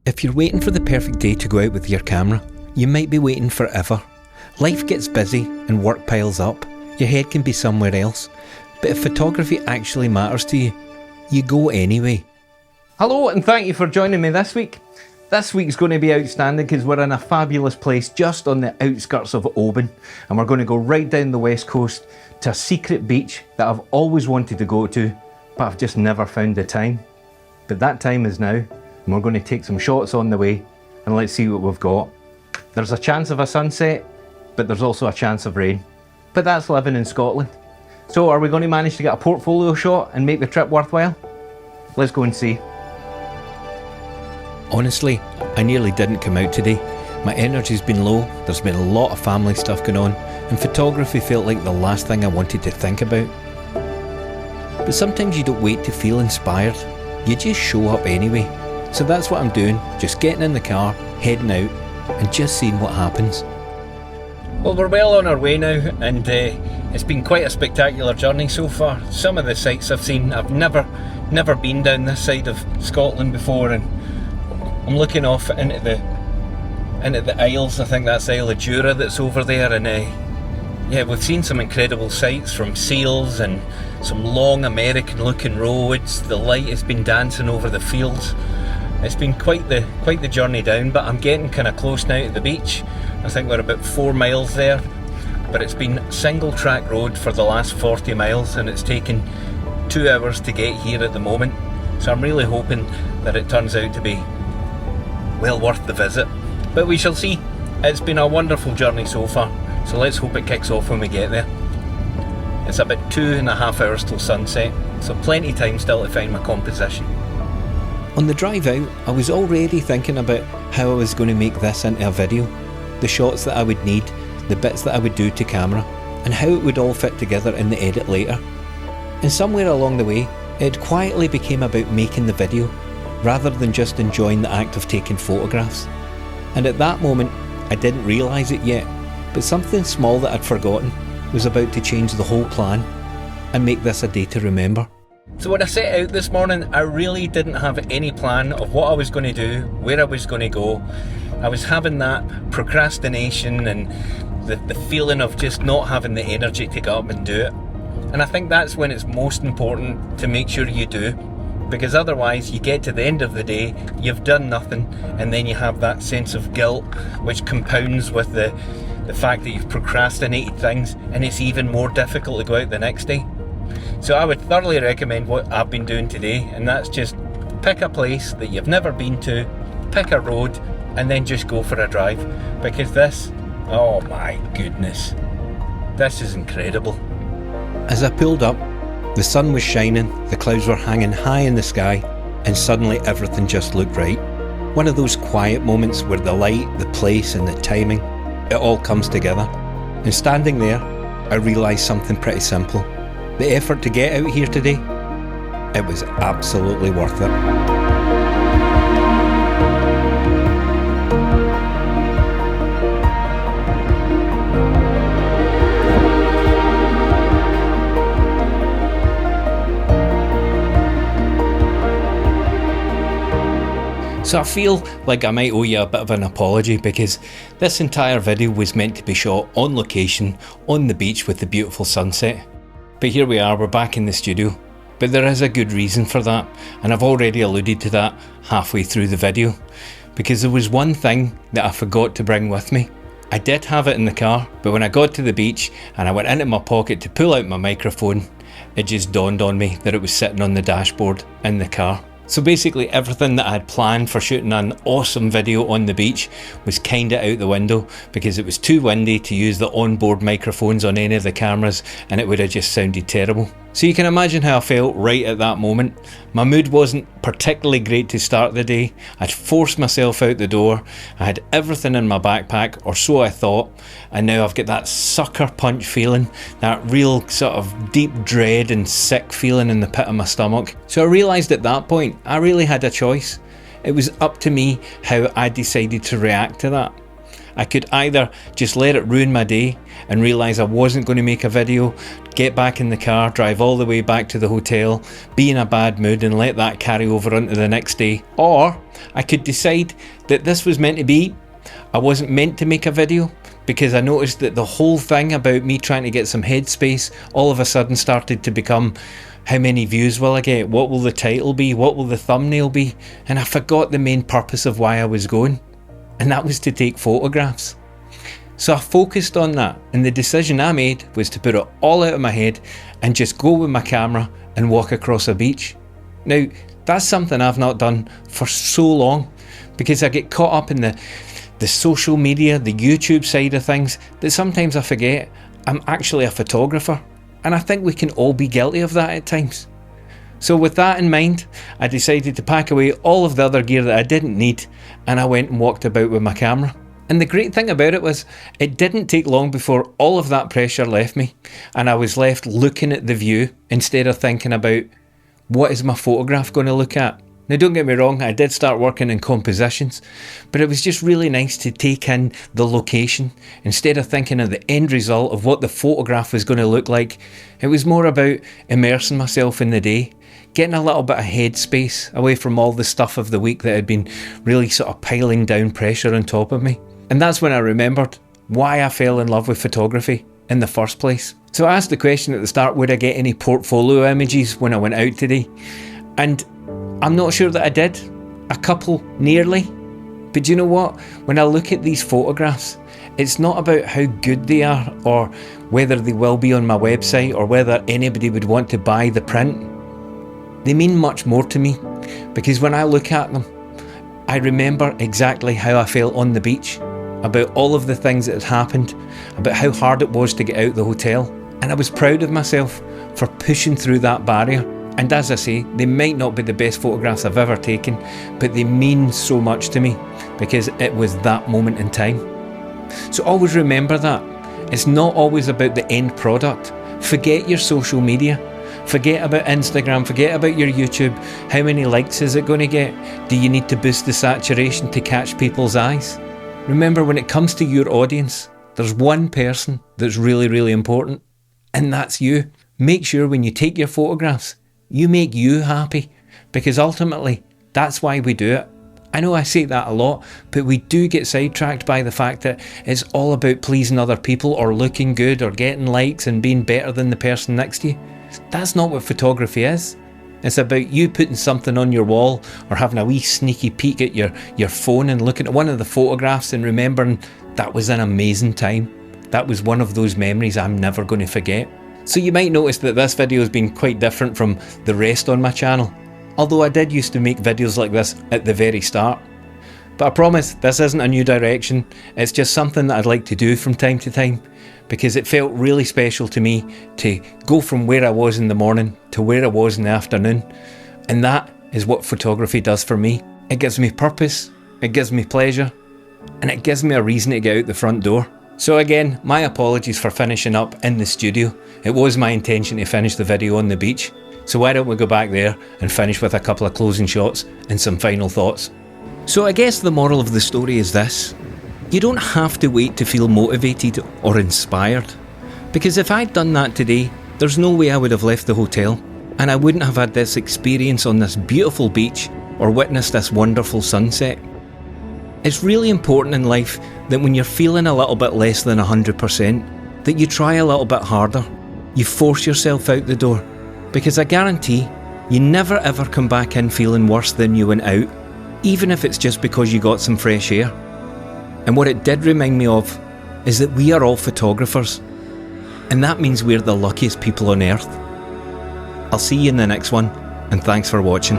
If you're waiting for the perfect day to go out with your camera, you might be waiting forever. Life gets busy and work piles up. Your head can be somewhere else. But if photography actually matters to you, you go anyway. Hello and thank you for joining me this week. This week's going to be outstanding because we're in a fabulous place just on the outskirts of Oban, and we're going to go right down the west coast to a secret beach that I've always wanted to go to, but I've just never found the time. But that time is now, and we're going to take some shots on the way, and let's see what we've got. There's a chance of a sunset, but there's also a chance of rain. But that's living in Scotland. So are we going to manage to get a portfolio shot and make the trip worthwhile? Let's go and see. Honestly, I nearly didn't come out today. My energy's been low, there's been a lot of family stuff going on, and photography felt like the last thing I wanted to think about. But sometimes you don't wait to feel inspired, you just show up anyway. So that's what I'm doing, just getting in the car, heading out, and just seeing what happens. Well, we're well on our way now, and it's been quite a spectacular journey so far. Some of the sights I've seen, I've never been down this side of Scotland before, and I'm looking off into the Isles. I think that's the Isle of Jura that's over there, and yeah, we've seen some incredible sights from seals and some long American looking roads. The light has been dancing over the fields. It's been quite the journey down, but I'm getting kind of close now to the beach. I think we're about 4 miles there, but it's been single track road for the last 40 miles and it's taken 2 hours to get here at the moment. So I'm really hoping that it turns out to be well worth the visit. But we shall see. It's been a wonderful journey so far, so let's hope it kicks off when we get there. It's about 2.5 hours till sunset, so plenty of time still to find my composition. On the drive out, I was already thinking about how I was going to make this into a video, the shots that I would need, the bits that I would do to camera, and how it would all fit together in the edit later. And somewhere along the way, it quietly became about making the video, rather than just enjoying the act of taking photographs. And at that moment, I didn't realise it yet, but something small that I'd forgotten was about to change the whole plan and make this a day to remember. So when I set out this morning, I really didn't have any plan of what I was going to do, where I was going to go. I was having that procrastination and the feeling of just not having the energy to get up and do it. And I think that's when it's most important to make sure you do, because otherwise you get to the end of the day, you've done nothing, and then you have that sense of guilt which compounds with the fact that you've procrastinated things, and it's even more difficult to go out the next day. So I would thoroughly recommend what I've been doing today, and that's just pick a place that you've never been to, pick a road, and then just go for a drive, because this, oh my goodness, this is incredible. As I pulled up, the sun was shining, the clouds were hanging high in the sky, and suddenly everything just looked right. One of those quiet moments where the light, the place and the timing, it all comes together. And standing there, I realised something pretty simple. The effort to get out here today, it was absolutely worth it. So I feel like I might owe you a bit of an apology, because this entire video was meant to be shot on location, on the beach with the beautiful sunset. But here we are, we're back in the studio. But there is a good reason for that, and I've already alluded to that halfway through the video, because there was one thing that I forgot to bring with me. I did have it in the car, but when I got to the beach and I went into my pocket to pull out my microphone, it just dawned on me that it was sitting on the dashboard in the car. So basically everything that I had planned for shooting an awesome video on the beach was kinda out the window, because it was too windy to use the onboard microphones on any of the cameras, and it would have just sounded terrible. So you can imagine how I felt right at that moment. My mood wasn't particularly great to start the day. I'd forced myself out the door. I had everything in my backpack, or so I thought, and now I've got that sucker punch feeling, that real sort of deep dread and sick feeling in the pit of my stomach. So I realised at that point, I really had a choice. It was up to me how I decided to react to that. I could either just let it ruin my day and realise I wasn't going to make a video, get back in the car, drive all the way back to the hotel, be in a bad mood and let that carry over into the next day. Or I could decide that this was meant to be. I wasn't meant to make a video, because I noticed that the whole thing about me trying to get some headspace all of a sudden started to become, how many views will I get? What will the title be? What will the thumbnail be? And I forgot the main purpose of why I was going, and that was to take photographs. So I focused on that, and the decision I made was to put it all out of my head and just go with my camera and walk across a beach. Now, that's something I've not done for so long, because I get caught up in the social media, the YouTube side of things, that sometimes I forget I'm actually a photographer. And I think we can all be guilty of that at times. So with that in mind, I decided to pack away all of the other gear that I didn't need, and I went and walked about with my camera. And the great thing about it was, it didn't take long before all of that pressure left me, and I was left looking at the view instead of thinking about, what is my photograph going to look at? Now don't get me wrong, I did start working in compositions, but it was just really nice to take in the location instead of thinking of the end result of what the photograph was going to look like. It was more about immersing myself in the day, getting a little bit of headspace away from all the stuff of the week that had been really sort of piling down pressure on top of me. And that's when I remembered why I fell in love with photography in the first place. So I asked the question at the start, would I get any portfolio images when I went out today? And I'm not sure that I did. A couple, nearly. But do you know what? When I look at these photographs, it's not about how good they are or whether they will be on my website or whether anybody would want to buy the print. They mean much more to me, because when I look at them, I remember exactly how I felt on the beach, about all of the things that had happened, about how hard it was to get out the hotel. And I was proud of myself for pushing through that barrier. And as I say, they might not be the best photographs I've ever taken, but they mean so much to me because it was that moment in time. So always remember that. It's not always about the end product. Forget your social media. Forget about Instagram. Forget about your YouTube. How many likes is it going to get? Do you need to boost the saturation to catch people's eyes? Remember, when it comes to your audience, there's one person that's really, really important, and that's you. Make sure when you take your photographs, you make you happy, because ultimately that's why we do it. I know I say that a lot, but we do get sidetracked by the fact that it's all about pleasing other people or looking good or getting likes and being better than the person next to you. That's not what photography is. It's about you putting something on your wall or having a wee sneaky peek at your phone and looking at one of the photographs and remembering that was an amazing time. That was one of those memories I'm never going to forget. So you might notice that this video has been quite different from the rest on my channel, although I did used to make videos like this at the very start. But I promise this isn't a new direction, it's just something that I'd like to do from time to time, because it felt really special to me to go from where I was in the morning to where I was in the afternoon, and that is what photography does for me. It gives me purpose, it gives me pleasure, and it gives me a reason to get out the front door. So again, my apologies for finishing up in the studio. It was my intention to finish the video on the beach, so why don't we go back there and finish with a couple of closing shots and some final thoughts. So I guess the moral of the story is this: you don't have to wait to feel motivated or inspired, because if I'd done that today, there's no way I would have left the hotel, and I wouldn't have had this experience on this beautiful beach or witnessed this wonderful sunset. It's really important in life that when you're feeling a little bit less than 100%, that you try a little bit harder. You force yourself out the door, because I guarantee you never ever come back in feeling worse than you went out, even if it's just because you got some fresh air. And what it did remind me of is that we are all photographers, and that means we're the luckiest people on earth. I'll see you in the next one, and thanks for watching.